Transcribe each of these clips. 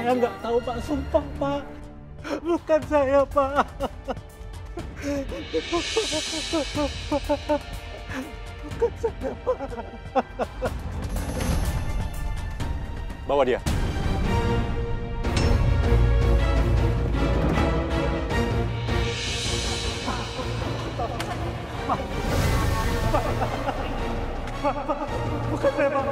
Saya nggak tahu, Pak. Sumpah, Pak. Bukan saya, Pak. Bukan saya, Pak. Bawa dia. Bukan saya, Pak.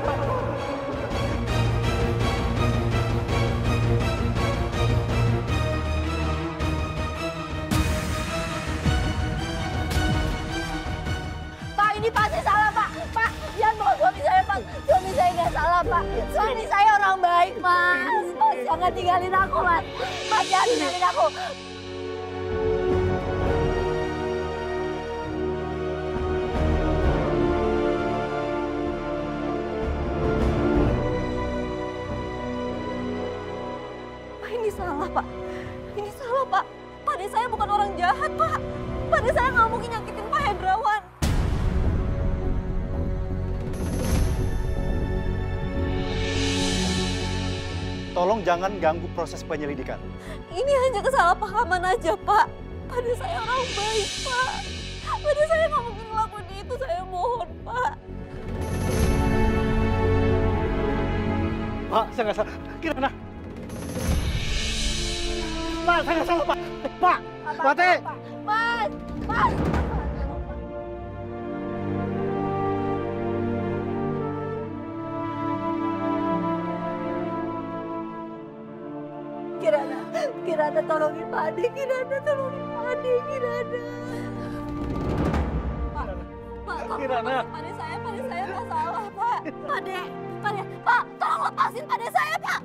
Pak, ini pasti salah, Pak. Pak, jangan bawa suami saya, Pak. Suami saya nggak salah, Pak. Suami saya orang baik, Mas. Mas, jangan tinggalin aku, Mas. Mas, jangan tinggalin aku. Pak, ini salah, Pak. Ini salah, Pak. Pak De saya bukan orang jahat, Pak. Pak De saya nggak mungkin nyakitin Pak Hendrawan. Tolong jangan ganggu proses penyelidikan. Ini hanya kesalahpahaman aja, Pak. Pak De saya orang baik, Pak. Pak De saya nggak mungkin ngelakuin itu, saya mohon, Pak. Pak, saya nggak salah. Kirana. Pak, saya nggak salah, Pak. Pak, Pak Teh. Mas, Mas. Kirana tolongin Pak De, Kirana tolongin Pak De, Kirana. Pak, tolong Kirana. lepasin Pak De saya nggak salah, Pak. Pak De, Pak, tolong lepasin Pak De saya, Pak.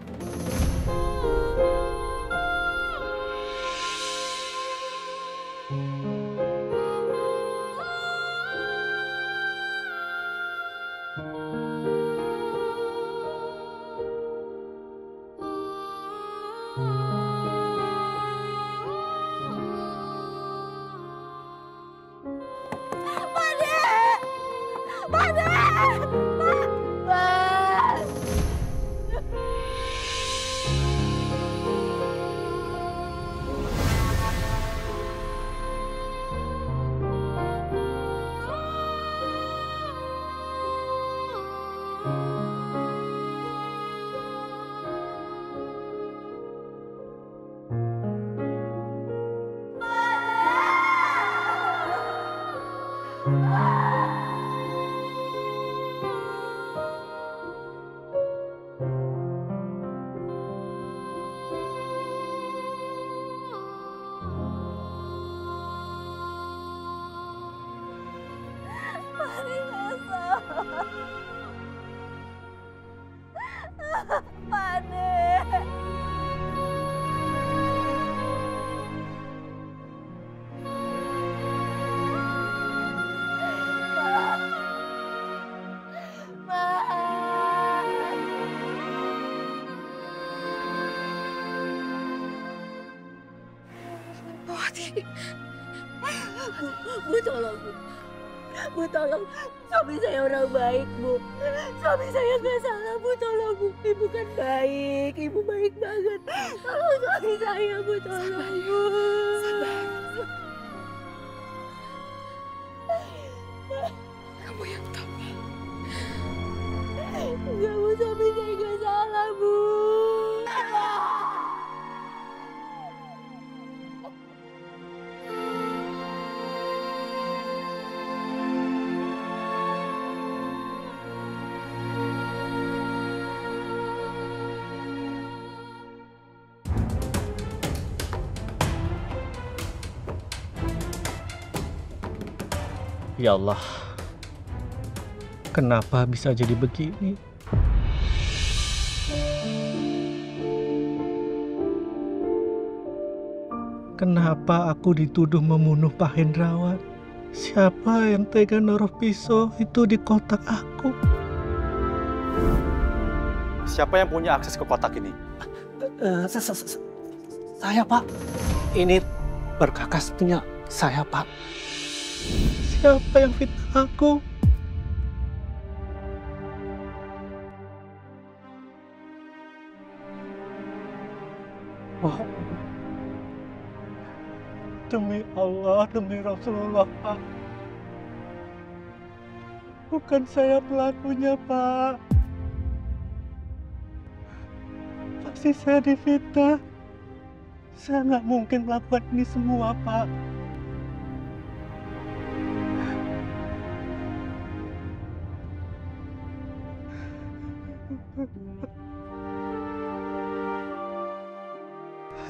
Pak De. Bu, tolong, Bu. Bu, tolong. Suami saya orang baik, Bu. Suami saya nggak salah, Bu. Tolong, Bu. Ibu kan baik. Ibu baik banget. Tolong suami saya, Bu. Tolong, Bu. Sabar. Kamu yang tabah. Enggak, Bu. Suami saya nggak salah, Bu. Ya Allah, kenapa bisa jadi begini? Kenapa aku dituduh membunuh Pak Hendrawan? Siapa yang tega naruh pisau itu di kotak aku? Siapa yang punya akses ke kotak ini? Saya, Pak. Ini berkakas punya saya, Pak. Siapa yang fitnah aku? Pak, demi Allah, demi Rasulullah, Pak. Bukan saya pelakunya, Pak. Pasti saya difitnah. Saya nggak mungkin melakukan ini semua, Pak.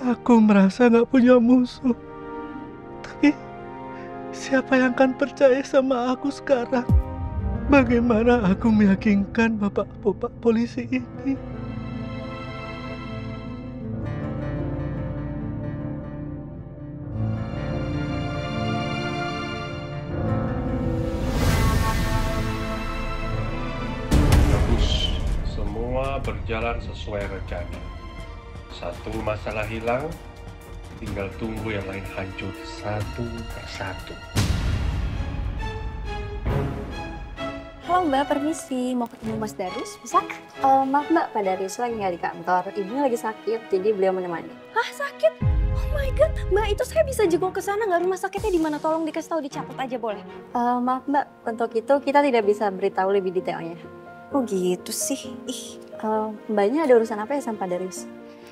Aku merasa nggak punya musuh. Tapi siapa yang akan percaya sama aku sekarang? Bagaimana aku meyakinkan bapak-bapak polisi ini? Bagus, semua berjalan sesuai rencana. Satu masalah hilang, tinggal tunggu yang lain hancur satu persatu. Halo Mbak, permisi. Mau ketemu Mas Darius, bisa? Maaf Mbak, Pak Darius lagi nggak di kantor. Ibunya lagi sakit, jadi beliau menemani. Hah, sakit? Oh my God, Mbak, itu saya bisa jenguk ke sana nggak? Rumah sakitnya di mana? Tolong dikasih tahu, dicatat aja boleh? Maaf Mbak, untuk itu kita tidak bisa beritahu lebih detailnya. Oh gitu sih. Ih, Mbaknya ada urusan apa ya sama Pak Darius?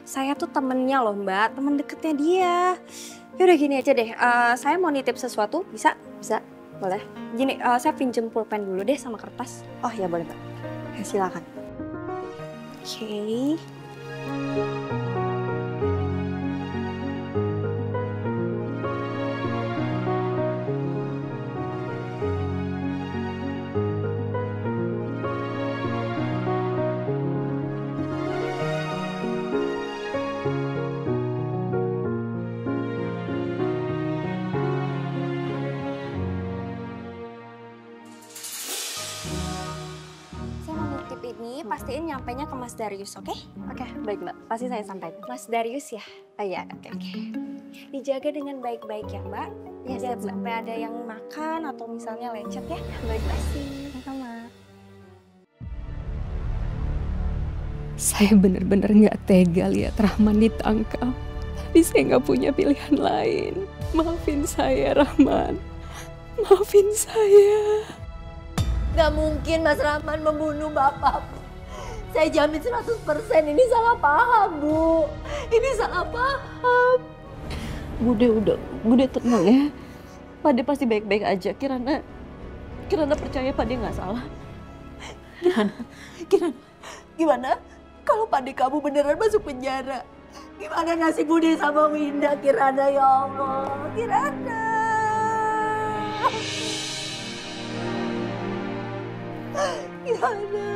saya tuh temennya loh Mbak, temen deketnya dia. Yaudah gini aja deh, saya mau nitip sesuatu, bisa? Bisa? Boleh? Gini, saya pinjem pulpen dulu deh sama kertas. Oh ya boleh Mbak. Silakan. Oke. Saya mau nitip ini, pastiin nyampainya ke Mas Darius, oke? Oke, baik Mbak. Pasti saya sampaikan. Mas Darius ya? Oh iya, oke. Dijaga dengan baik-baik ya Mbak. Ya, Jangan siap, Mbak. sampai ada yang makan atau misalnya lecet ya. Baik Mbak. Makasih. Sama. Saya benar-benar nggak tega lihat Rahman ditangkap. Tapi saya nggak punya pilihan lain. Maafin saya, Rahman. Maafin saya. Gak mungkin Mas Rahman membunuh Bapak. Saya jamin 100% ini salah paham, Bu. Ini salah paham. Bude tenang ya. Pade pasti baik-baik aja. Kirana percaya Pade nggak salah. Gimana? Kalau Pade kamu beneran masuk penjara, gimana nasib Bude sama Winda, Kirana, ya Allah, Kirana. Kirana.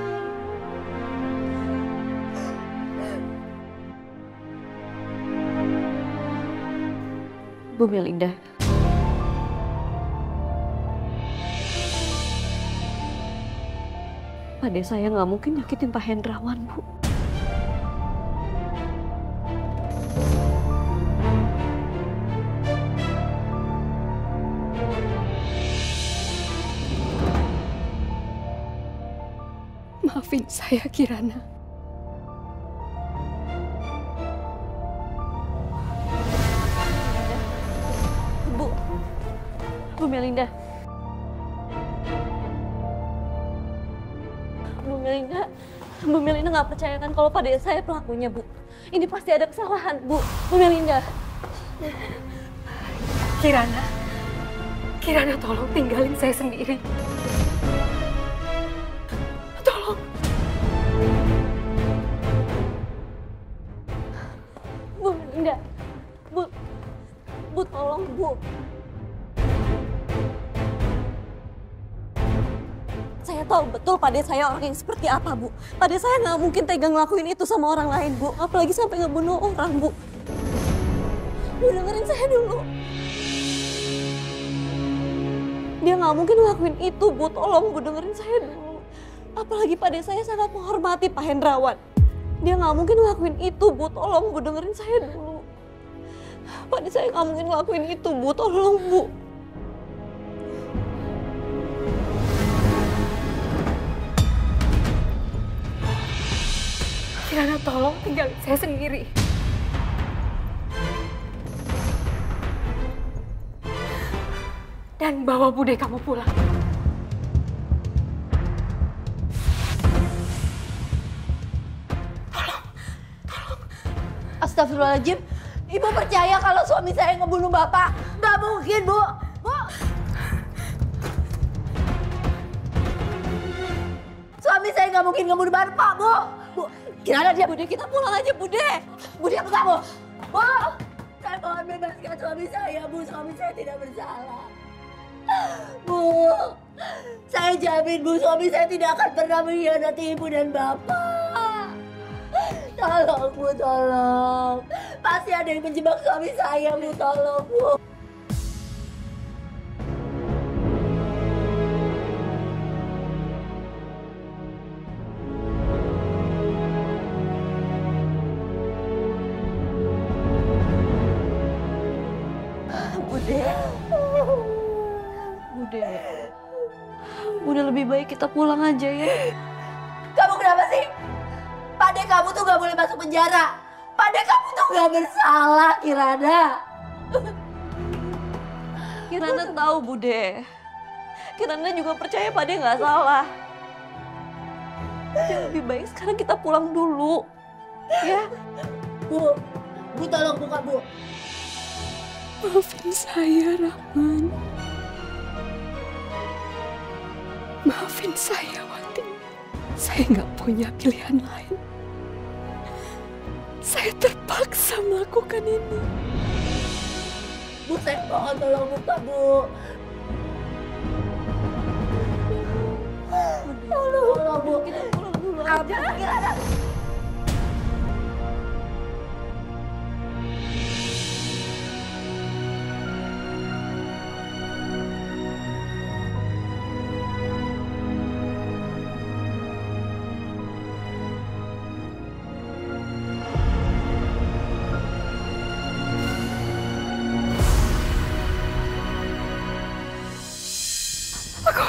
Bu Melinda. Pade saya nggak mungkin nyakitin Pak Hendrawan, Bu. Maafin saya, Kirana. Bu Melinda. Bu Melinda nggak percaya kan kalau pada saya pelakunya, Bu. Ini pasti ada kesalahan, Bu. Bu Melinda. Kirana tolong tinggalin saya sendiri. Tolong. Bu Melinda. Bu tolong, Bu. Saya tahu betul Pade saya orang yang seperti apa, Bu. Pade saya nggak mungkin tega ngelakuin itu sama orang lain, Bu. Apalagi sampai ngebunuh orang, Bu. Bu, dengerin saya dulu. Dia nggak mungkin ngelakuin itu, Bu. Tolong, Bu, dengerin saya dulu. Apalagi Pade saya sangat menghormati Pak Hendrawan. Dia nggak mungkin ngelakuin itu, Bu. Tolong, Bu, dengerin saya dulu. Pade saya nggak mungkin ngelakuin itu, Bu. Tolong, Bu. Kirana tolong tinggalin saya sendiri. dan bawa Bude kamu pulang. Astagfirullahaladzim, Ibu percaya kalau suami saya ngebunuh Bapak? Nggak mungkin, Bu. Bu. Suami saya nggak mungkin ngebunuh Bapak, Bu. Bu, gimana dia? Bude, kita pulang aja, Bude. Bude, apa kamu? Bu, saya mohon bebaskan suami saya, Bu. Suami saya tidak bersalah. Bu, saya jamin, Bu, suami saya tidak akan pernah mengkhianati Ibu dan Bapak. Tolong, Bu, tolong. Pasti ada yang menjebak suami saya, Bu. Tolong, Bu. Bude lebih baik kita pulang aja ya. Kamu kenapa sih? Pade kamu tuh gak boleh masuk penjara. Pade kamu tuh gak bersalah, Kirana. Kirana tahu, Bude. Kirana juga percaya Pade gak salah. Lebih baik sekarang kita pulang dulu. Ya. Bu tolong buka, Bu. Maafin saya, Rahman. Maafin saya, Wati. Saya nggak punya pilihan lain. Saya terpaksa melakukan ini. Bu, saya mohon tolong buka, Bu. Tolong, Bu. Kita pulang dulu aja. Aku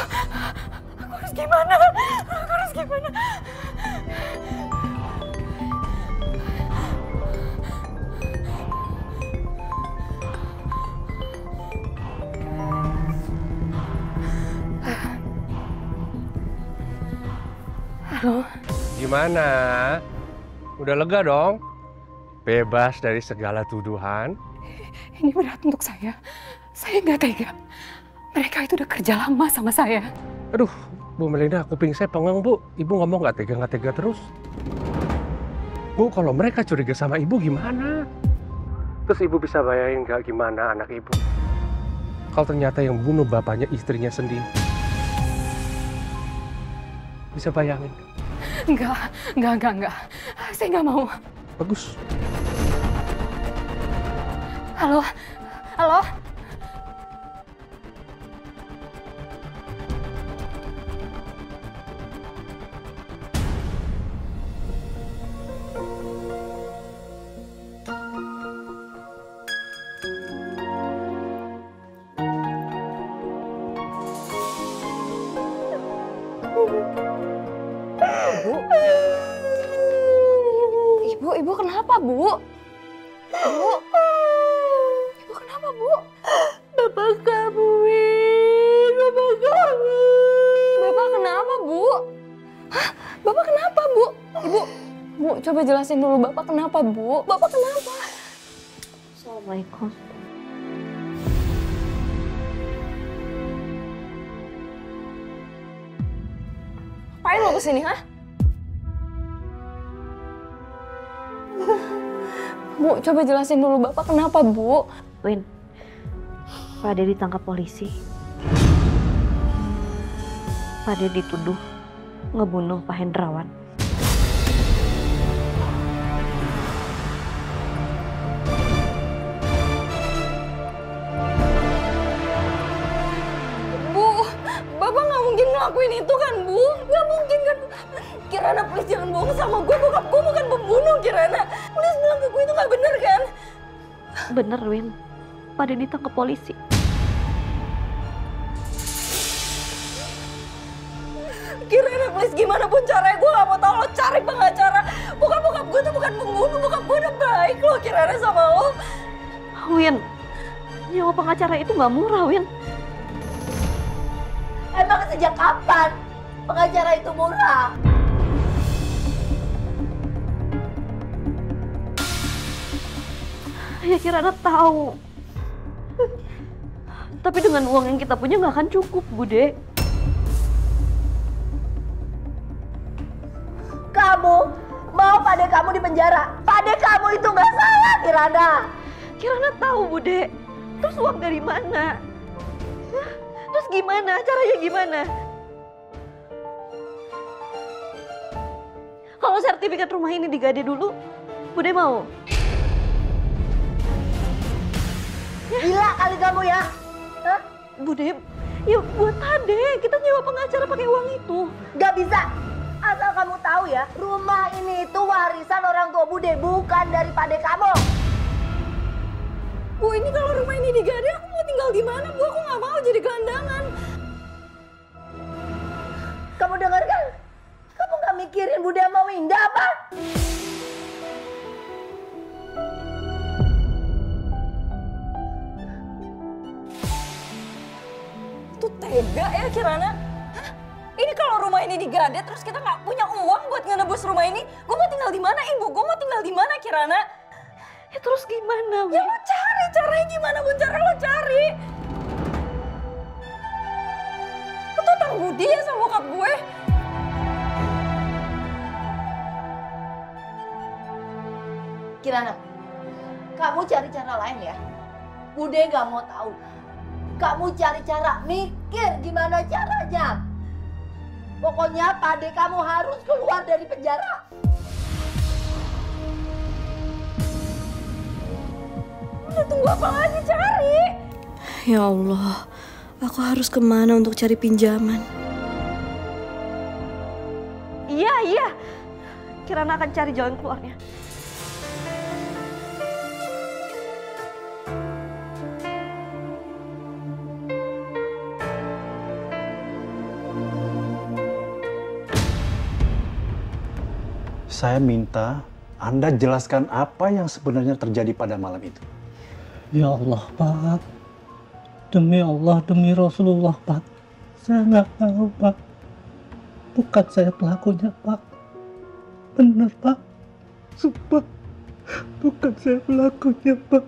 harus gimana? Halo? Gimana? Udah lega dong? Bebas dari segala tuduhan? Ini berat untuk saya. Saya nggak tega. Mereka itu udah kerja lama sama saya. Aduh, Bu Melinda, kuping saya pengang, Bu. Ibu ngomong nggak tega terus. Bu, kalau mereka curiga sama Ibu gimana? Terus Ibu bisa bayangin nggak gimana anak Ibu? Kalau ternyata yang bunuh bapaknya istrinya sendiri. Bisa bayangin? Enggak. Saya nggak mau. Bagus. Halo? Ibu kenapa, Bu? Ibu kenapa, Bu? Bapak kamu, Win. Bapak kamu. Bapak kenapa, Bu? Hah? Bapak kenapa, Bu? Bu, coba jelasin dulu Bapak kenapa, Bu? Bapak kenapa? Assalamualaikum. Ngapain lo kesini, hah? Bu, coba jelasin dulu Bapak kenapa, Bu? Win, Pak Ade ditangkap polisi. Pak Ade dituduh ngebunuh Pak Hendrawan. Bu, Bapak nggak mungkin ngelakuin itu kan, Bu? Nggak mungkin kan? Kirana, please jangan bohong sama gue. Bokap gue bukan pembunuh, Kirana. Please bilang ke gue itu nggak bener kan? Bener, Win. Pak Ade ditangkap polisi. Kirana, please gimana pun caranya gue gak mau tahu lo cari pengacara. Bokap gue tuh bukan pembunuh, bokap gue udah baik loh Kirana sama lo. Win, nyawa pengacara itu nggak murah, Win. sejak kapan pengacara itu murah? Ya Kirana tahu. Tapi dengan uang yang kita punya nggak akan cukup, Bude. Kamu mau pade kamu di penjara. Pade kamu itu nggak salah, Kirana. Kirana tahu, Bude. Terus uang dari mana? Hah? Terus gimana? Caranya gimana? Kalau sertifikat rumah ini digade dulu, Bude mau? Gila kali kamu ya. Hah? Bude, ya buat Ade. Kita nyewa pengacara pakai uang itu. Gak bisa. Asal kamu tahu ya, rumah ini itu warisan orang tua Bude, bukan daripada kamu. Bu, ini kalau rumah ini digade, aku mau tinggal di mana, Bu? Aku nggak mau jadi gelandangan. Kamu dengar kan? Kamu gak mikirin Bude mau Winda apa? Itu tega ya Kirana? Hah? Ini kalau rumah ini digade terus kita nggak punya uang buat ngebus rumah ini, gue mau tinggal di mana, Ibu? Gue mau tinggal di mana, Kirana? Ya terus gimana, Bu? Ya lo cari caranya gimana, Bu? Cara lo cari. Lo tuh utang budi ya sama bokap gue. Kirana, kamu cari cara lain ya. Bude gak mau tahu. Kamu cari cara, mikir gimana caranya. Pokoknya pade kamu harus keluar dari penjara. Udah tunggu apa lagi, cari? Ya Allah, aku harus kemana untuk cari pinjaman? Iya. Kirana akan cari jalan keluarnya. Saya minta Anda jelaskan apa yang sebenarnya terjadi pada malam itu. Ya Allah, Pak. Demi Allah, demi Rasulullah, Pak. Saya nggak tahu, Pak. Bukan saya pelakunya, Pak. Benar, Pak. Sumpah. Bukan saya pelakunya, Pak.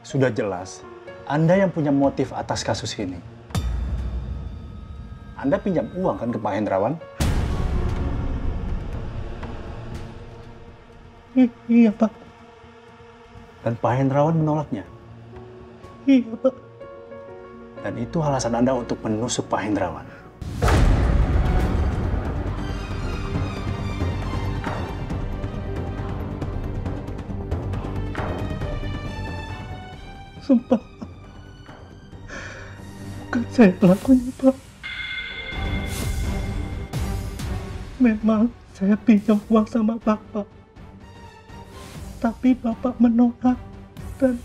Sudah jelas, Anda yang punya motif atas kasus ini. Anda pinjam uang kan ke Pak Hendrawan? Iya, Pak. Dan Pak Hendrawan menolaknya. Iya, Pak. Dan itu alasan Anda untuk menusuk Pak Hendrawan. Sumpah. Bukan saya pelakunya, Pak. Memang saya pinjam uang sama Bapak. Tapi Bapak menolak. Dan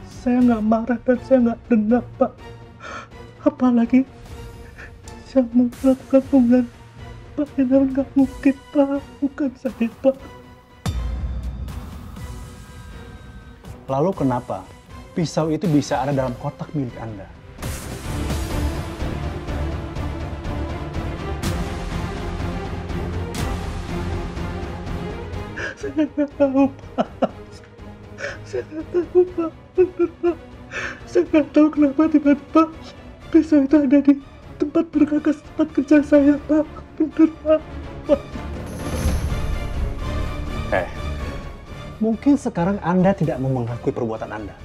saya nggak marah dan saya nggak dendam, Pak. Apalagi saya melakukan hubungan Pak Hendrawan nggak mungkin, Pak. Bukan saya, Pak. Lalu kenapa pisau itu bisa ada dalam kotak milik Anda? Saya nggak tahu, Pak. Saya nggak tahu, Pak. Bener, Pak. Saya nggak tahu kenapa tiba-tiba pisau itu ada di tempat bergegas tempat kerja saya, Pak. Bener, Pak. Mungkin sekarang Anda tidak mau mengakui perbuatan Anda.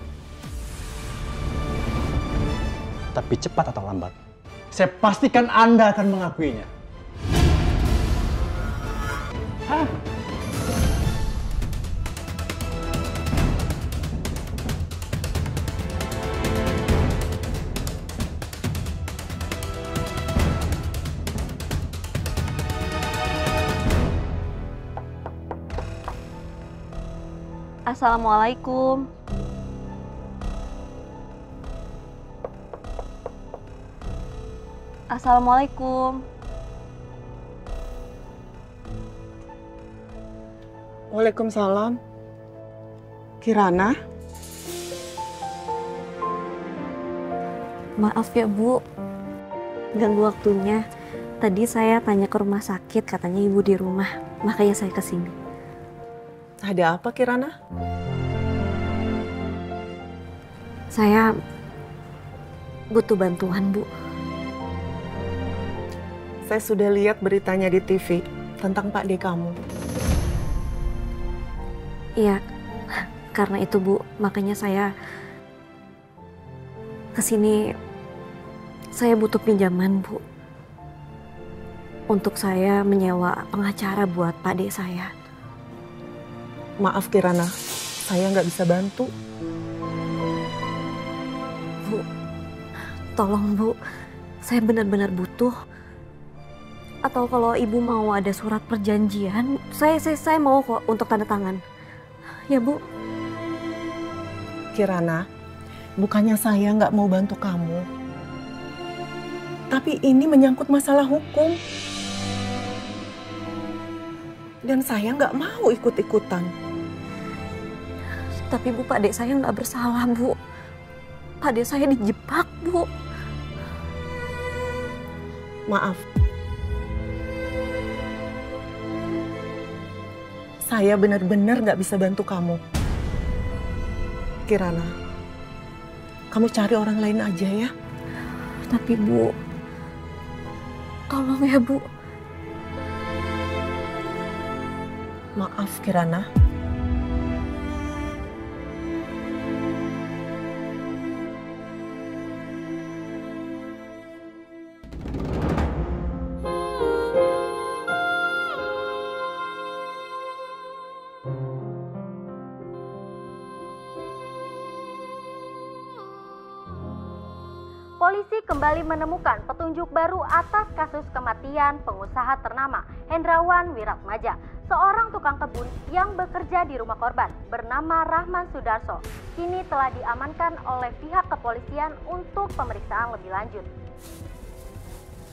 Tapi cepat atau lambat, saya pastikan Anda akan mengakuinya. Hah? Assalamualaikum. Assalamualaikum. Waalaikumsalam. Kirana? Maaf ya, Bu. ganggu waktunya. Tadi saya tanya ke rumah sakit, katanya ibu di rumah. Makanya saya kesini. Ada apa, Kirana? Saya butuh bantuan, Bu. Saya sudah lihat beritanya di TV tentang Pak D kamu. Iya, karena itu, Bu. Makanya saya kesini. Saya butuh pinjaman, Bu. Untuk saya menyewa pengacara buat Pak D saya. Maaf Kirana, saya nggak bisa bantu. Bu, tolong Bu, saya benar-benar butuh. Atau kalau ibu mau ada surat perjanjian, saya mau kok untuk tanda tangan. Ya Bu. Kirana, bukannya saya nggak mau bantu kamu. Tapi ini menyangkut masalah hukum. Dan saya nggak mau ikut-ikutan. Tapi Bu, Pak D saya nggak bersalah, Bu. Pak D saya dijebak, Bu. Maaf. Saya benar-benar nggak bisa bantu kamu. Kirana, kamu cari orang lain aja ya. Tapi Bu, tolong ya Bu. Maaf Kirana. Polisi kembali menemukan petunjuk baru atas kasus kematian pengusaha ternama Hendrawan Wiratmaja, seorang tukang kebun yang bekerja di rumah korban bernama Rahman Sudarso. Kini telah diamankan oleh pihak kepolisian untuk pemeriksaan lebih lanjut.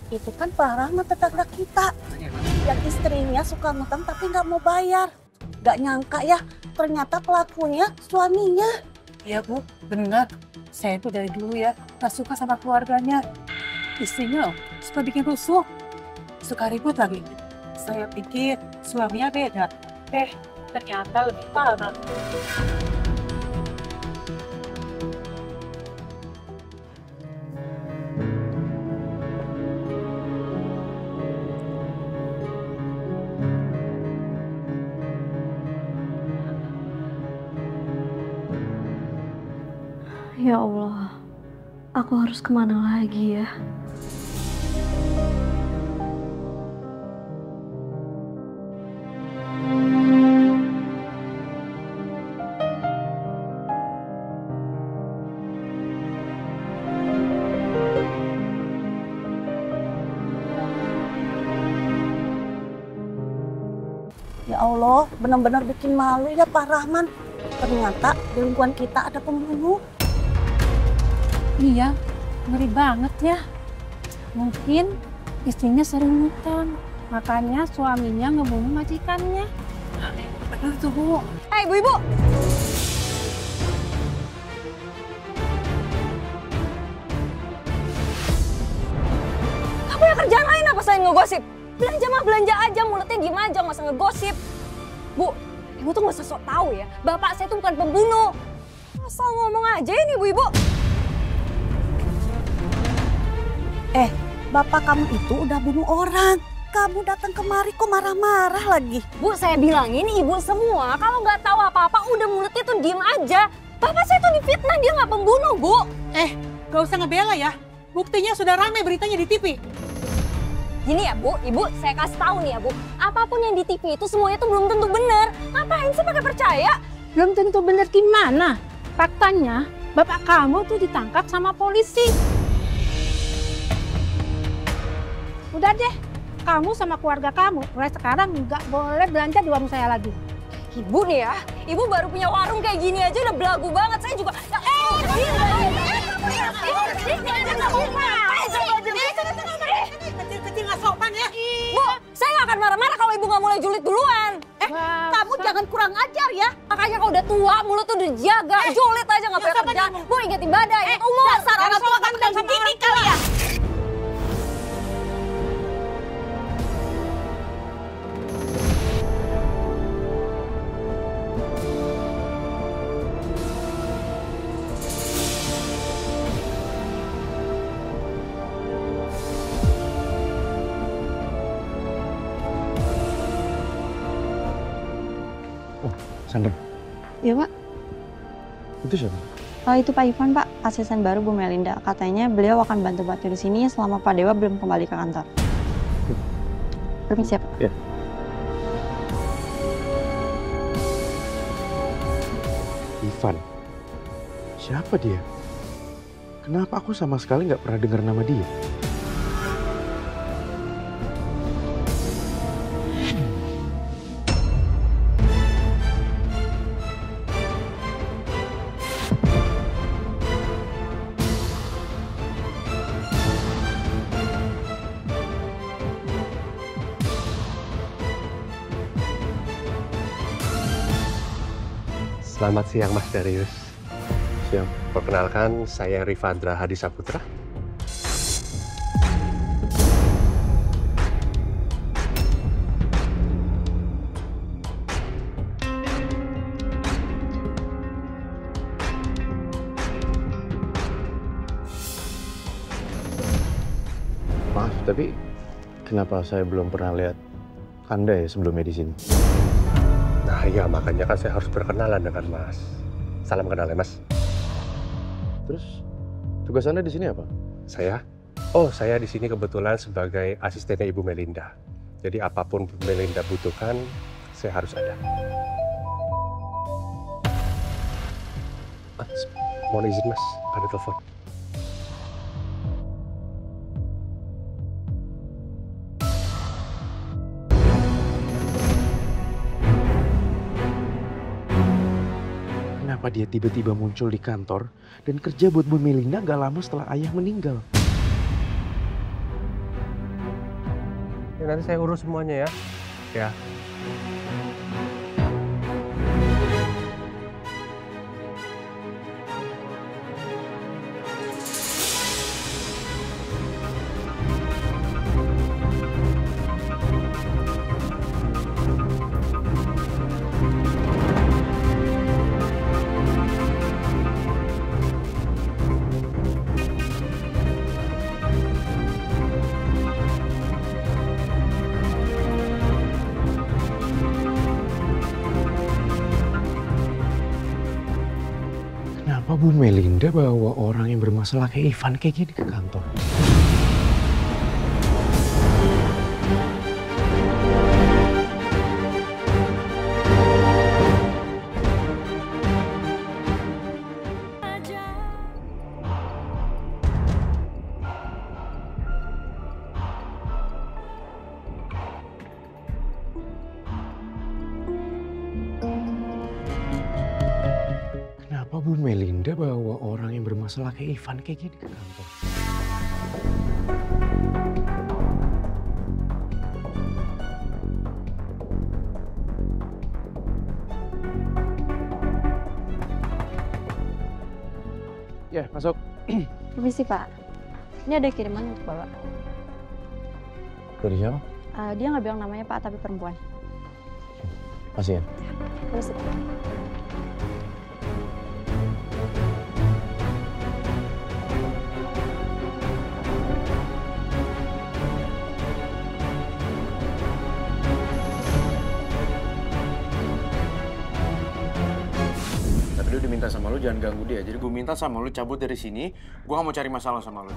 Itu kan Pak Rahman tetangga kita, yang istrinya suka ngutang tapi nggak mau bayar. Nggak nyangka ya, ternyata pelakunya suaminya. Iya Bu, benar. Saya itu dari dulu ya, gak suka sama keluarganya. Istrinya suka bikin rusuh, suka ribut lagi. Saya pikir suaminya beda, ternyata lebih parah. Ya Allah, aku harus kemana lagi ya? Ya Allah, benar-benar bikin malu ya Pak Rahman. Ternyata di lingkungan kita ada pembunuh. Iya, ngeri banget ya. Mungkin istrinya sering ngutang, makanya suaminya ngebunuh majikannya. Benar tuh Bu. Ibu-ibu! Kamu punya kerjaan lain apa selain ngegosip? Belanja mah belanja aja, mulutnya diem aja, nggak usah ngegosip. Bu, ibu tuh nggak usah sok tahu ya. Bapak saya tuh bukan pembunuh. Asal ngomong aja ini ibu-ibu. Bapak kamu itu udah bunuh orang. Kamu datang kemari kok marah-marah lagi. Bu, saya bilangin ibu semua kalau nggak tahu apa-apa udah mulutnya tuh diem aja. Bapak saya tuh difitnah, dia nggak pembunuh, Bu. Gak usah ngebela ya. Buktinya sudah ramai beritanya di TV. Gini ya Bu, Ibu saya kasih tahu nih ya Bu. Apapun yang di TV itu semuanya tuh belum tentu benar. Ngapain sih pakai percaya? Belum tentu benar gimana? Faktanya, bapak kamu tuh ditangkap sama polisi. Udah deh, kamu sama keluarga kamu mulai sekarang nggak boleh belanja di warung saya lagi. Ibu nih ya, Ibu baru punya warung kayak gini aja udah belagu banget. Saya juga... Kecil-kecil nggak sopan ya. Bu, saya nggak akan marah-marah kalau Ibu nggak mulai julid duluan. Kamu jangan kurang ajar ya. Makanya kalau udah tua, mulut tuh udah jaga. Julid aja nggak punya kerjaan. Bu, ingat ibadah, ingat umur. Dasar orang tua kamu dan begini kali ya. Sandra, Ya Pak, itu siapa? oh itu Pak Ivan Pak, asisten baru Bu Melinda. Katanya beliau akan bantu-bantu di sini selama Pak Dewa belum kembali ke kantor. Permisi ya Pak. Ya. Ivan, siapa dia? Kenapa aku sama sekali nggak pernah dengar nama dia? Selamat siang Mas Darius. Siang. Perkenalkan, saya Rifandra Hadisaputra. Maaf, tapi kenapa saya belum pernah lihat Anda ya sebelumnya di sini? Nah iya, makanya kan saya harus berkenalan dengan Mas. Salam kenal ya Mas. Terus tugas Anda di sini apa? Saya? Oh, saya di sini kebetulan sebagai asistennya Ibu Melinda. Jadi apapun Bu Melinda butuhkan, saya harus ada. Mohon izin Mas, ada telepon. Kenapa dia tiba-tiba muncul di kantor dan kerja buat Bu Melinda gak lama setelah ayah meninggal? Ya, nanti saya urus semuanya ya. Ya. Kenapa Bu Melinda bawa orang yang bermasalah kayak Ivan kayak gini ke kantor? Kenapa Bu Melinda bawa orang yang bermasalah kayak Ivan kayak gini ke kantor? Ya, masuk. Permisi Pak, ini ada kiriman untuk Bapak. Dari siapa? Dia nggak bilang namanya Pak, tapi perempuan. Masih ya? Permisi Pak. Tapi dia udah minta sama lu jangan ganggu dia. Jadi gue minta sama lu cabut dari sini. Gue gak mau cari masalah sama lu.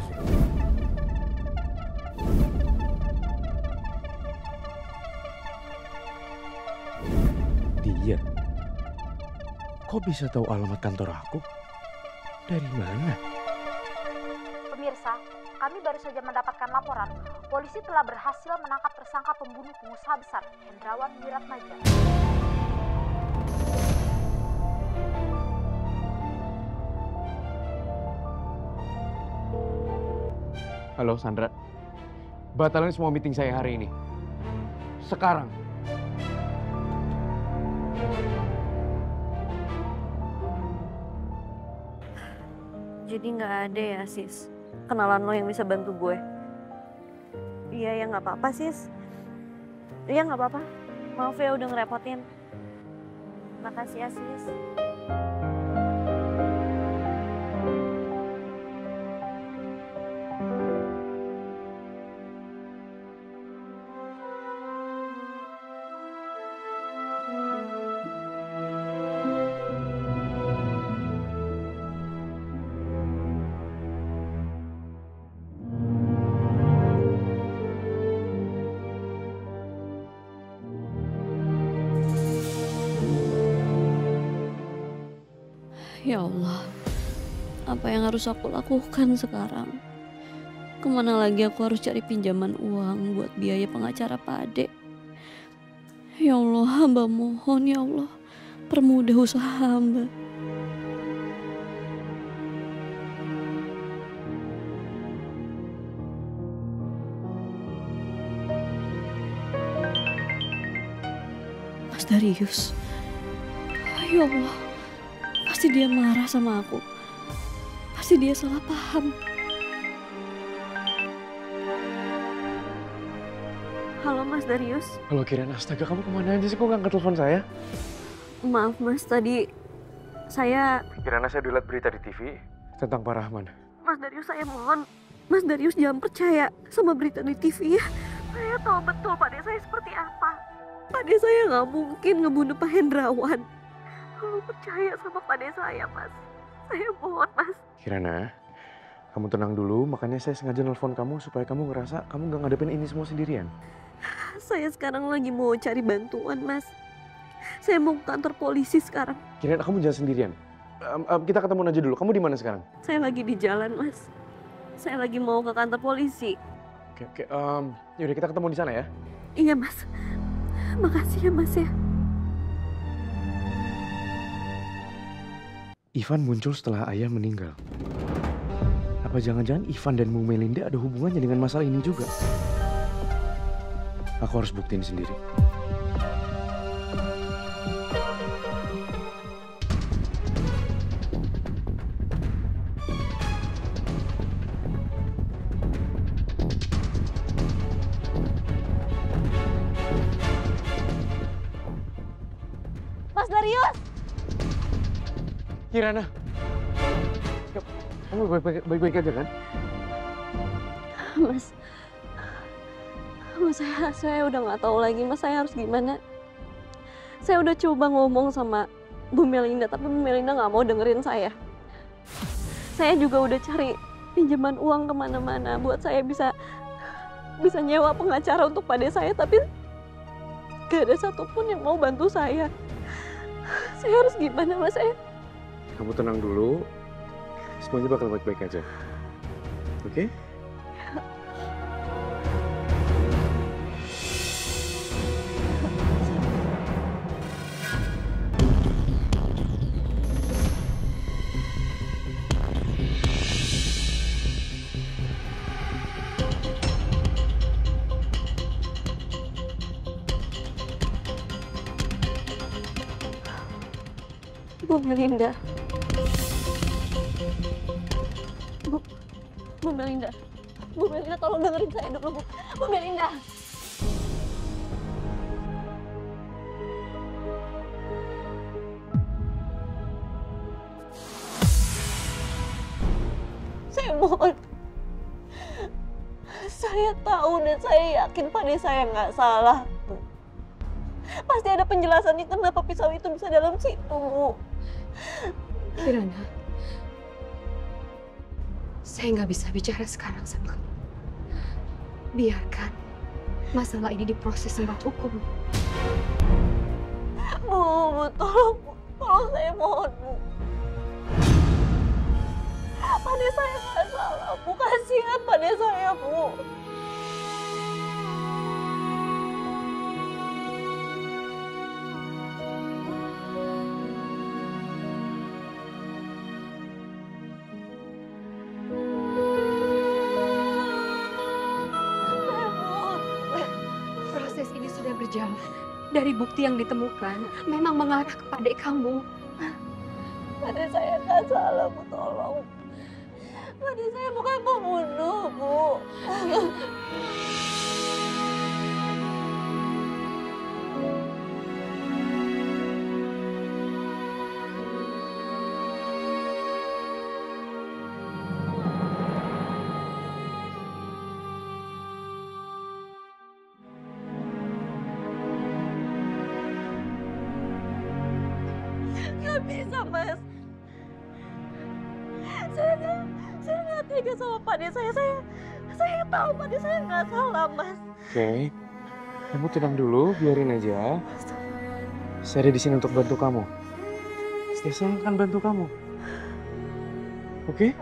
Dia? Kok bisa tahu alamat kantor aku? Dari mana? Pemirsa, kami baru saja mendapatkan laporan. Polisi telah berhasil menangkap tersangka pembunuh pengusaha besar, Hendrawan Wiratmadja. Halo Sandra. Batalin semua meeting saya hari ini. Sekarang. Jadi nggak ada ya sis, kenalan lo yang bisa bantu gue? Iya ya nggak apa-apa sis. Iya nggak apa-apa. Maaf ya udah ngerepotin. Makasih ya sis. Ya Allah, apa yang harus aku lakukan sekarang? Kemana lagi aku harus cari pinjaman uang buat biaya pengacara Pak Ade? Ya Allah, hamba mohon ya Allah, permudah usaha hamba. Mas Darius, ya Allah, pasti dia marah sama aku. Pasti dia salah paham. Halo Mas Darius. Halo Kirana, astaga kamu kemana aja sih? Kok nggak angkat telepon saya? Maaf Mas, tadi saya... Kirana, saya udah lihat berita di TV tentang Pak Rahman. Mas Darius, saya mohon. Mas Darius jangan percaya sama berita di TV ya. Saya tahu betul Pak De saya seperti apa. Pak De saya nggak mungkin ngebunuh Pak Hendrawan. Tolong percaya sama Pak De saya, Mas. Saya mohon, Mas. Kirana, kamu tenang dulu. Makanya saya sengaja nelfon kamu supaya kamu ngerasa kamu nggak ngadepin ini semua sendirian. Saya sekarang lagi mau cari bantuan, Mas. Saya mau ke kantor polisi sekarang. Kirana, kamu jangan sendirian. Kita ketemu aja dulu. Kamu di mana sekarang? Saya lagi di jalan, Mas. Saya lagi mau ke kantor polisi. Oke. Yaudah kita ketemu di sana ya. Iya, Mas. Makasih ya, Mas ya. Ivan muncul setelah ayah meninggal. Apa jangan-jangan Ivan dan Bu Melinda ada hubungannya dengan masalah ini juga? Aku harus buktiin sendiri. Mas Darius! Kirana, kamu baik-baik aja kan? Mas, saya udah nggak tahu lagi, Mas, saya harus gimana. Saya udah coba ngomong sama Bu Melinda, tapi Bu Melinda nggak mau dengerin saya. Saya juga udah cari pinjaman uang kemana-mana buat saya bisa nyewa pengacara untuk Pak De saya, tapi gak ada satupun yang mau bantu saya. Saya harus gimana, Mas? Kamu tenang dulu. Semuanya bakal baik-baik aja. Oke? Bu Melinda. Bu Melinda. Bu Melinda, tolong dengerin saya dulu, Bu. Bu Melinda. Saya mohon. Saya tahu dan saya yakin Pak De saya nggak salah, Bu. Pasti ada penjelasannya kenapa pisau itu bisa dalam situ, Bu. Kirana, saya nggak bisa bicara sekarang sama kamu. Biarkan masalah ini diproses lewat hukum. Bu, tolong saya mohon, Bu. Pak De saya nggak salah, Bu. Kasihan Pak De saya, Bu. Proses ini sudah berjalan. Dari bukti yang ditemukan, memang mengarah kepada kamu. Pak De saya nggak salah, Bu. Tolong. Pak De saya bukan pembunuh, Bu. Nggak bisa, Mas. Saya nggak tega sama Pak De saya. Saya tahu Pak De saya nggak salah, Mas. Oke. Kamu tenang dulu, biarin aja. Saya ada di sini untuk bantu kamu. Saya akan bantu kamu. Oke?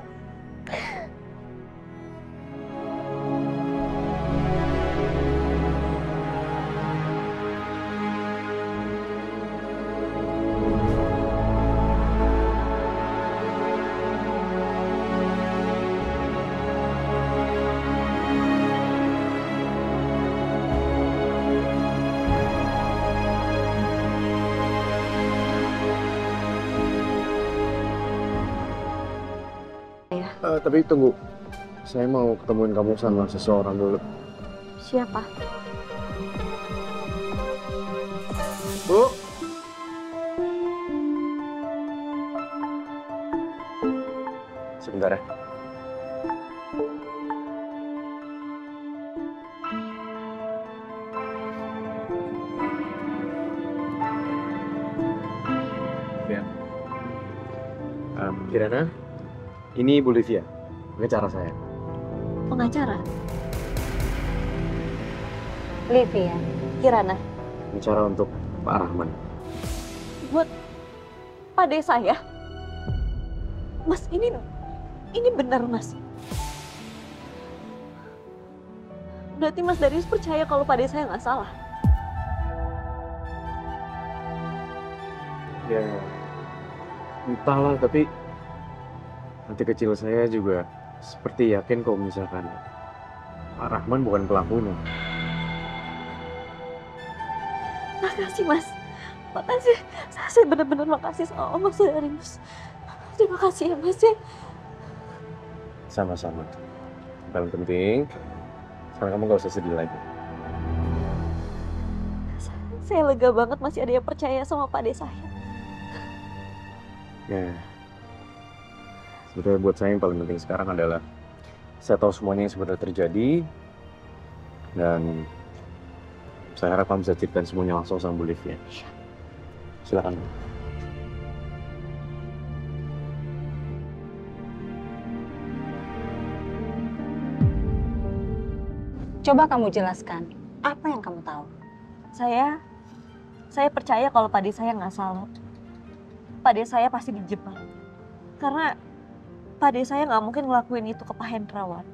Tapi tunggu, saya mau ketemuin kamu sama seseorang dulu. Siapa? Bu. Sebentar ya. Kirana, ini Bu Livia, pengacara saya. Pengacara? Livia, Kirana. Pengacara untuk Pak Rahman. Buat pade saya? Mas, ini benar, Mas. Berarti Mas Darius percaya kalau pade saya nggak salah? Ya, entahlah, tapi hati kecil saya juga seperti yakin kalau misalkan Pak Rahman bukan pelakunya. Makasih, Mas. Makasih. Saya benar-benar makasih sama Mas Darius. Terima kasih ya, Mas. Sama-sama. Paling penting, sekarang kamu gak usah sedih lagi. Saya lega banget masih ada yang percaya sama pade saya. Ya, sebetulnya buat saya yang paling penting sekarang adalah saya tahu semuanya yang sebenarnya terjadi dan saya harap kamu bisa ceritain semuanya langsung sama Bu Livia. Silakan. Coba kamu jelaskan, apa yang kamu tahu? Saya percaya kalau pade saya nggak salah. Pade saya pasti dijebak. Karena pade saya nggak mungkin ngelakuin itu ke Pak Hendrawan.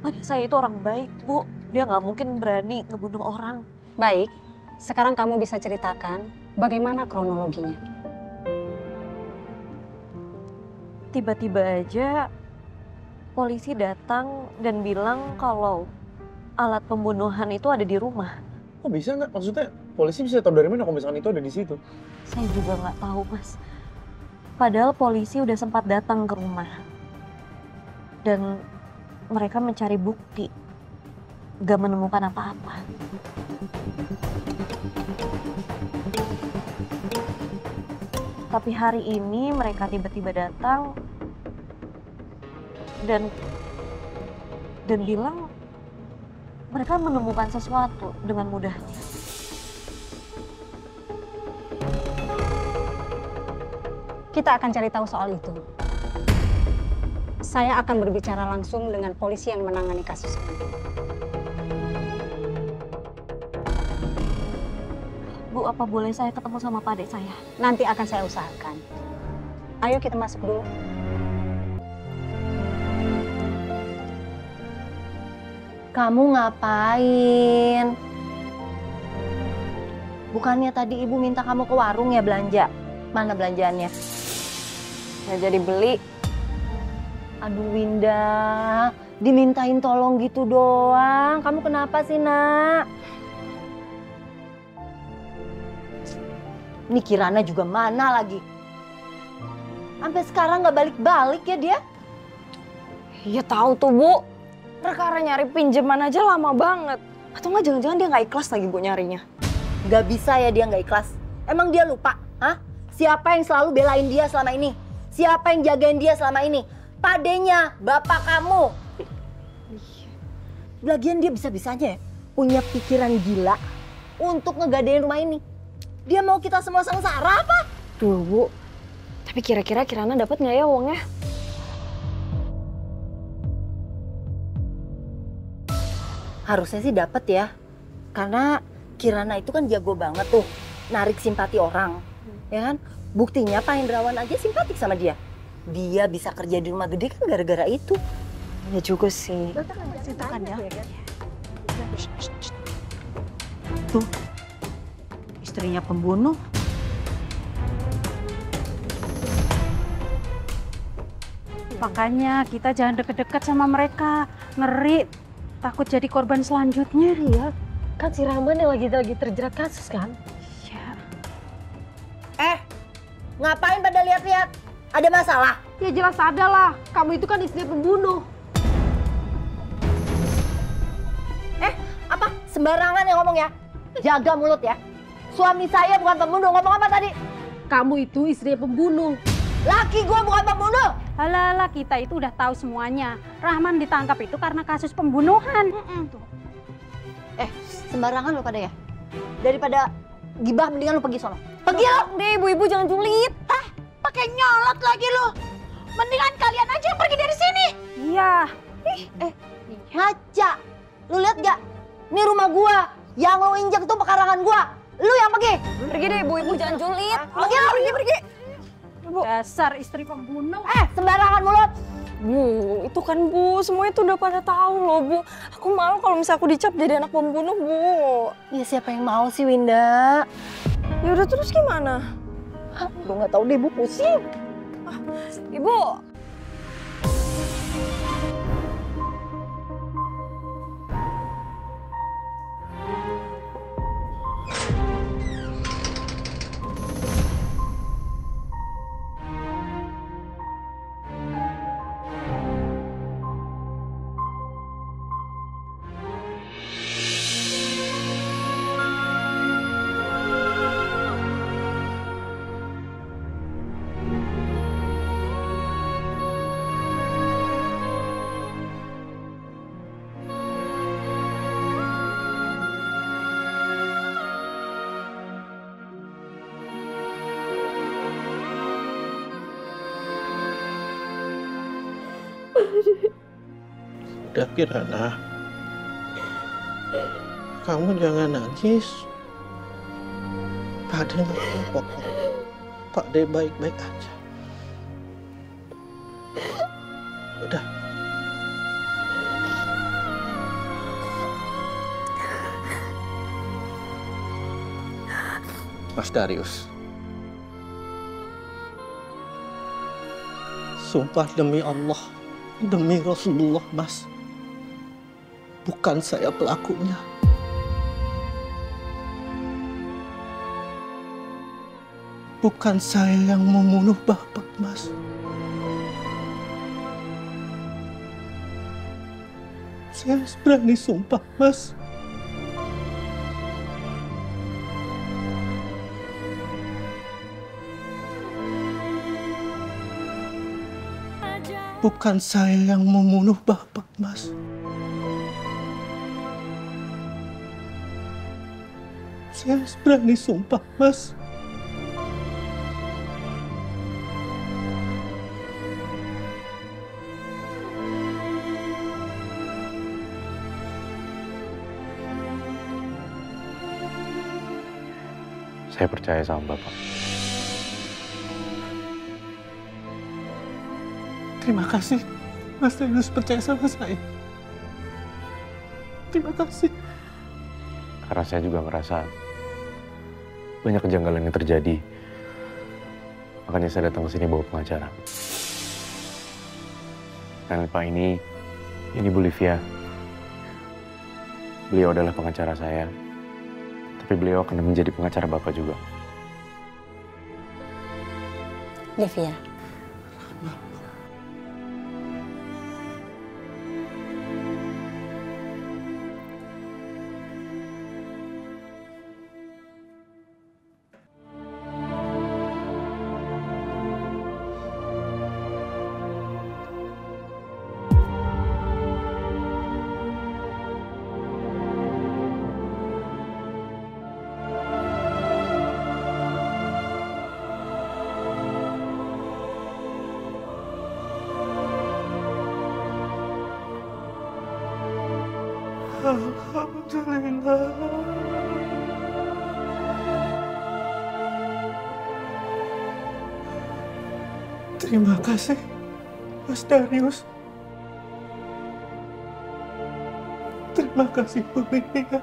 Pade saya itu orang baik, Bu. Dia nggak mungkin berani ngebunuh orang. Baik, sekarang kamu bisa ceritakan bagaimana kronologinya. Tiba-tiba aja polisi datang dan bilang kalau alat pembunuhan itu ada di rumah. Kok bisa nggak? Maksudnya polisi bisa tahu dari mana kalau misalkan itu ada di situ? Saya juga nggak tahu, Mas. Padahal polisi udah sempat datang ke rumah. Dan mereka mencari bukti. Gak menemukan apa-apa. Tapi hari ini mereka tiba-tiba datang dan bilang mereka menemukan sesuatu dengan mudahnya. Kita akan cari tahu soal itu. Saya akan berbicara langsung dengan polisi yang menangani kasus ini. Bu, apa boleh saya ketemu sama Pak Dek saya? Nanti akan saya usahakan. Ayo kita masuk dulu. Kamu ngapain? Bukannya tadi ibu minta kamu ke warung ya belanja? Mana belanjaannya? Nggak jadi beli. Aduh Winda, dimintain tolong gitu doang. Kamu kenapa sih nak? Ini Kirana juga mana lagi? Sampai sekarang nggak balik-balik ya dia? Iya tahu tuh Bu. Perkara nyari pinjaman aja lama banget. Atau nggak jangan-jangan dia nggak ikhlas lagi Bu nyarinya? Nggak bisa ya dia nggak ikhlas. Emang dia lupa? Hah? Siapa yang selalu belain dia selama ini? Siapa yang jagain dia selama ini? Padenya, bapak kamu. Lagian dia bisa-bisanya ya punya pikiran gila untuk ngegadein rumah ini. Dia mau kita semua sengsara apa? Tuh Bu, tapi kira-kira Kirana dapat nggak ya uangnya? Harusnya sih dapat ya. Karena Kirana itu kan jago banget tuh narik simpati orang. Ya kan? Buktinya Pak Hendrawan aja simpatik sama dia. Dia bisa kerja di rumah gede kan gara-gara itu. Ya juga sih. Situ kan ya. Tuh, istrinya pembunuh. Makanya kita jangan deket-deket sama mereka. Ngeri, takut jadi korban selanjutnya. Iya, kan si Rahman yang lagi terjerat kasus kan? Eh, ngapain pada lihat-lihat? Ada masalah? Ya jelas ada lah, kamu itu kan istri pembunuh. Apa? Sembarangan yang ngomong ya? Jaga mulut ya. Suami saya bukan pembunuh, ngomong apa tadi? Kamu itu istri pembunuh. Laki gue bukan pembunuh. Alah, kita itu udah tahu semuanya. Rahman ditangkap itu karena kasus pembunuhan. Sembarangan lo pada ya? Daripada gibah mendingan lo pergi sono. Pergi lo! Deh, ibu-ibu jangan julid. Pakai nyolot lagi lo. Mendingan kalian aja yang pergi dari sini. Iya. Ngaca. Lu lihat gak? Ini rumah gua. Yang lo injek tuh pekarangan gua. Lu yang pergi. Pergi deh, ibu-ibu jangan julid. Pergi lo, pergi. Dasar istri pembunuh. Sembarangan mulut. Bu, itu kan Bu, semua itu udah pada tahu loh Bu. Aku malu kalau misalnya aku dicap jadi anak pembunuh Bu. Ya siapa yang mau sih Winda? Ya udah terus gimana? Gue nggak tahu deh Bu, pusing. Ibu. Udah Kirana, kamu jangan nangis. Pak De nggak apa-apa kok. Pak De baik-baik aja. Udah. Mas Darius, sumpah demi Allah, demi Rasulullah, Mas, bukan saya pelakunya. Bukan saya yang membunuh Bapak, Mas. Saya berani sumpah, Mas. Bukan saya yang membunuh Bapak, Mas. Saya berani sumpah, Mas. Saya percaya sama Bapak. Terima kasih, Mas Darius percaya sama saya. Terima kasih. Karena saya juga ngerasa banyak kejanggalan yang terjadi. Makanya saya datang ke sini bawa pengacara. Dan Pak ini Bu Livia. Beliau adalah pengacara saya. Tapi beliau akan menjadi pengacara Bapak juga. Livia. Terima kasih, Mas Darius. Terima kasih, Bu Lydia.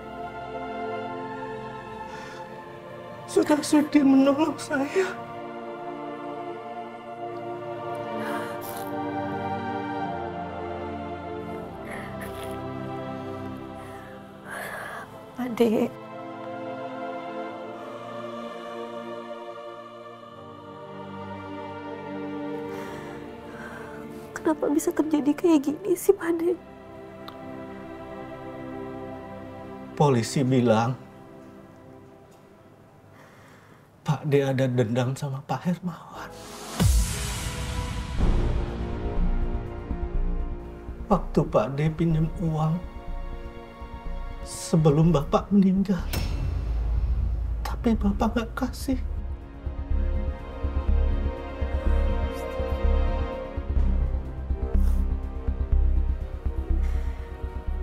Sudah sudi menolong saya. Adik. Kenapa bisa terjadi kayak gini sih, Pade? Polisi bilang Pak D ada dendam sama Pak Hermawan. Waktu Pak D pinjam uang sebelum Bapak meninggal, tapi Bapak nggak kasih.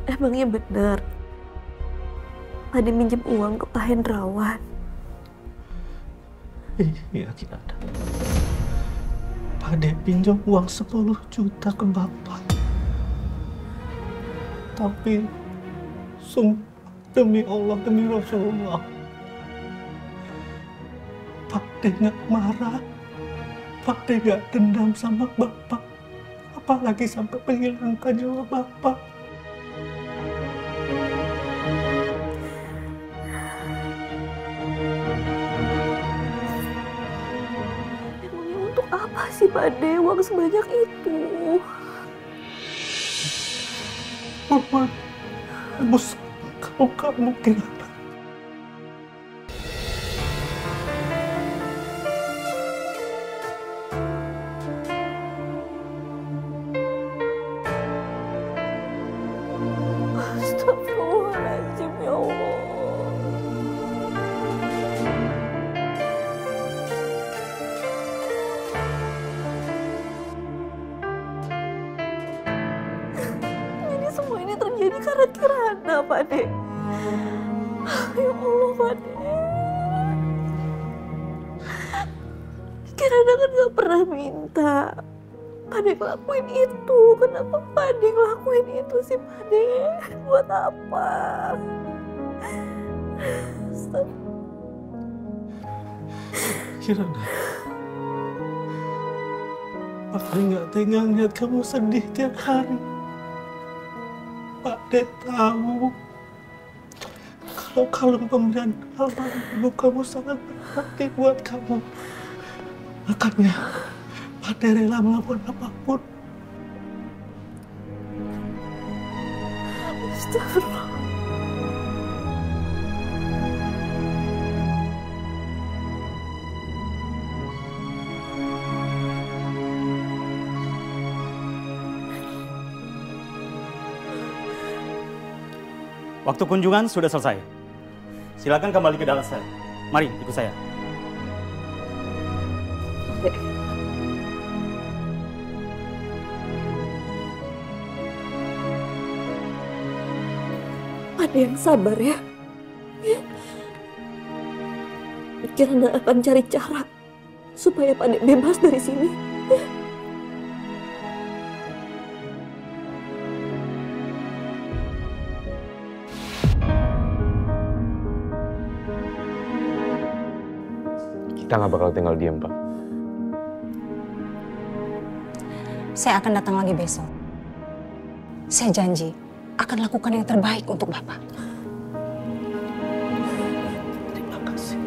Emangnya benar Pade minjem uang ke Pak Hendrawan? Iya, Kirana. Pade pinjam uang 10 juta ke Bapak. Tapi demi Allah, demi Rasulullah, Pak D nggak marah, Pak D nggak dendam sama Bapak, apalagi sampai menghilangkan nyawa Bapak. Emangnya untuk apa sih Pak D uang sebanyak itu? Mama, Bos, kamu Kirana. Astagfirullahaladzim, ya Allah. Jadi semua ini terjadi karena Kirana, Pak De. Ya Allah, Pak De. Kirana kan gak pernah minta Pak De ngelakuin itu. Kenapa Pak De ngelakuin itu sih, Pak De? Buat apa? Kirana, Pak D nggak tega lihat kamu sedih tiap hari. Pak D tahu kalau kalung pemberian almarhum ibu kamu sangat berarti buat kamu. Makanya Pak D rela melakukan apapun. Astagfirullah. Waktu kunjungan sudah selesai. Silakan kembali ke dalam sel. Mari, ikut saya. Ada yang sabar ya. Kirana akan cari cara supaya Pak De bebas dari sini. Kita nggak bakal tinggal diam, Pak. Saya akan datang lagi besok. Saya janji akan lakukan yang terbaik untuk Bapak. Terima kasih.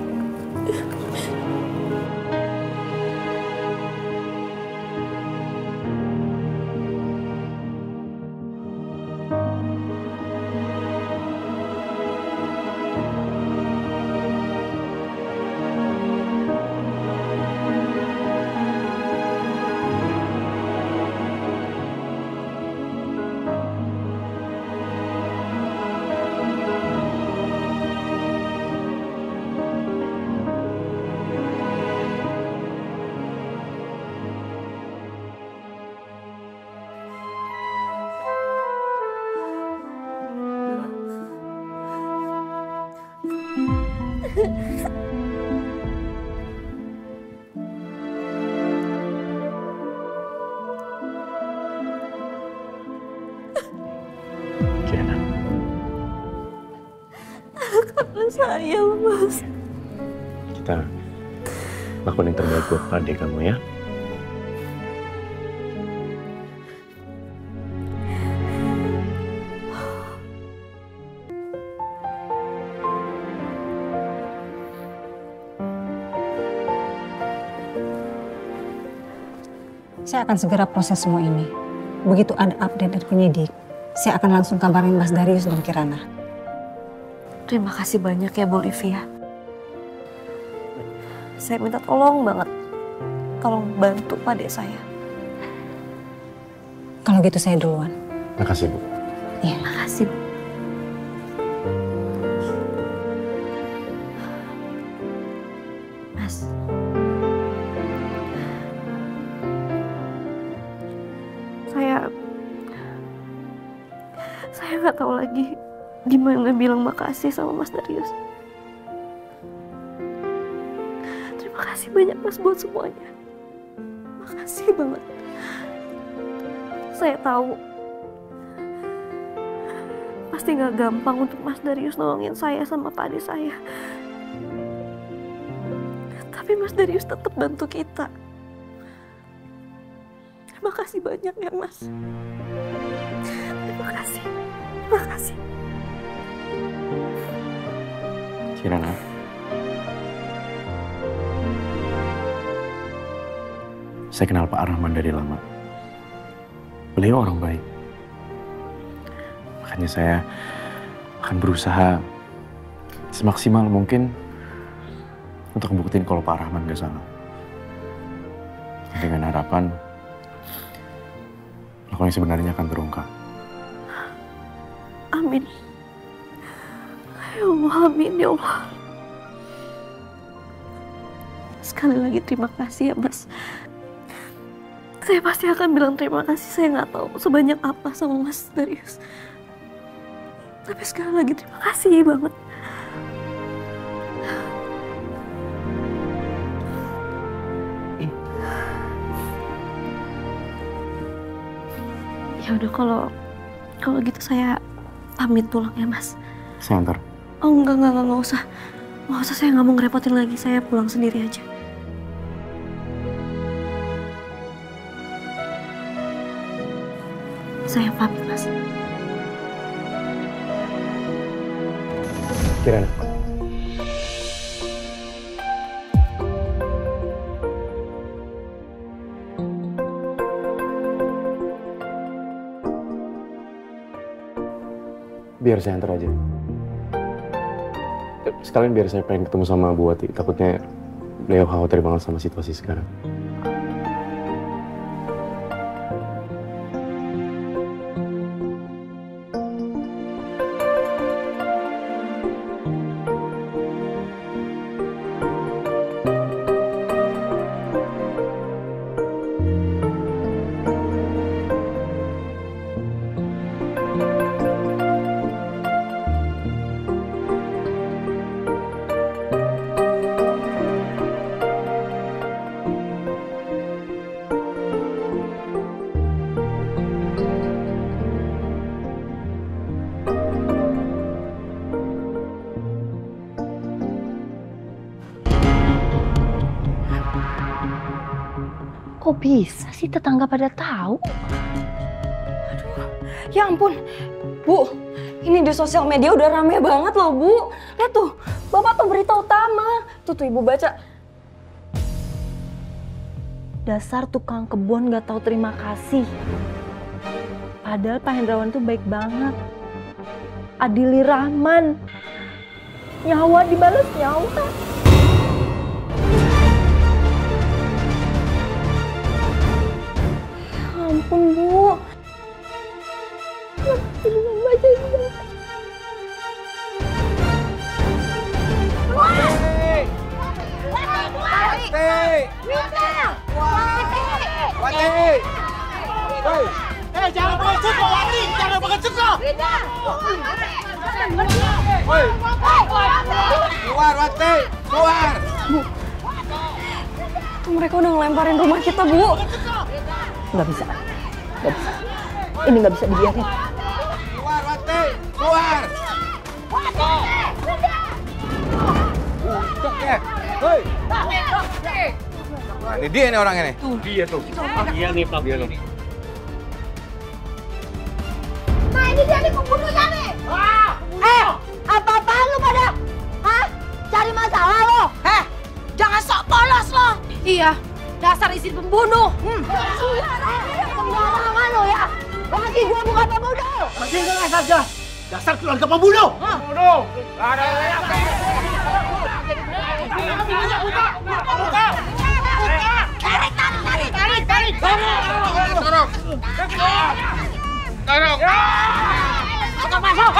saya, Mas. Kita lakuin yang terbaik buat adik kamu ya. Saya akan segera proses semua ini. Begitu ada update dari penyidik, saya akan langsung kabarin Mas Darius dan Kirana. Terima kasih banyak ya, Bu Olivia. Saya minta tolong banget. Tolong bantu adik saya. Kalau gitu saya duluan. Makasih, Bu. Iya. Makasih, Bu. Mas. Saya nggak tahu lagi gimana bilang makasih sama Mas Darius. Terima kasih banyak Mas buat semuanya. Makasih banget. Saya tahu pasti nggak gampang untuk Mas Darius nolongin saya sama Pak Ade saya. Tapi Mas Darius tetap bantu kita. Terima kasih banyak ya Mas. Terima kasih. Terima kasih. Kirana. Saya kenal Pak Rahman dari lama. Beliau orang baik. Makanya saya akan berusaha semaksimal mungkin untuk membuktiin kalau Pak Rahman gak salah. Dengan harapan yang sebenarnya akan terungkap. Amin. Ya Allah, amin ya Allah. Sekali lagi terima kasih ya Mas. Saya pasti akan bilang terima kasih. Saya nggak tahu sebanyak apa sama Mas Darius. Tapi sekali lagi terima kasih banget. Ya udah kalau gitu saya pamit pulang ya Mas. Saya antar. Oh enggak usah. Nggak usah, saya nggak mau ngerepotin lagi. Saya pulang sendiri aja. Saya pamit Mas. Kirana. Biar saya antar aja. Sekalian biar saya pengen ketemu sama Bu Wati. Takutnya beliau khawatir banget sama situasi sekarang. Kok bisa sih tetangga pada tahu? Aduh, ya ampun. Bu, ini di sosial media udah rame banget loh, Bu. Lihat tuh, Bapak tuh berita utama. Tuh Ibu baca. Dasar tukang kebun gak tahu terima kasih. Padahal Pak Hendrawan tuh baik banget. Adili Rahman. Nyawa dibalas nyawa. Ampun, Bu. Kenapa bisa baca ini? Hei, jangan pengecut kok, Wati! Jangan pengecut kok! Keluar, Wati! Keluar! Bu, mereka udah ngelemparin rumah kita, Bu. Nggak bisa. Ini nggak bisa dibiarin. Keluar, Wati! Keluar! Hei. Nah, ini dia nih orangnya nih. Tuh dia tuh. Iya nih Pak, dia nih. Nah ini dia nih pembunuhnya nih. Apa-apaan lu pada? Hah? Cari masalah lo? Jangan sok polos lo. Iya, dasar isi pembunuh. Sembarangan lo ya. Lagi gua bukan pembunuh. Lagi ngeles aja. Dasar keluarga pembunuh. Pembunuh. Ada yang buka. Tarik. Masuk.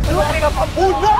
Keluarga pembunuh.